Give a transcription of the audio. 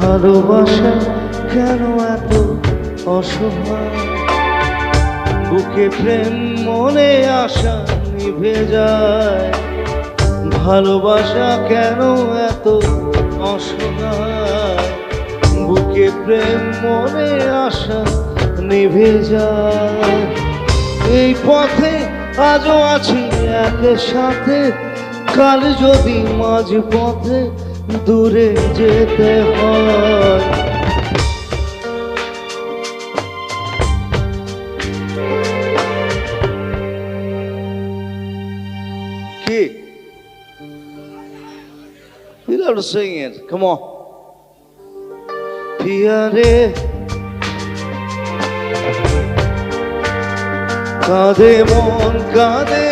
ভালোবাসা কেন এত অসহায়, বুকে প্রেম মনে আশা নিভে যায়। ভালোবাসা কেন এত অসহায়, বুকে প্রেম মনে আশা নিভে যায়। এই পথে আজও আছি একের সাথে, কাল যদি মাঝ পথে দূরে যেতে হয়। কি? You have to sing it. Come on. পিয়ারে কাঁদে মন কাঁদে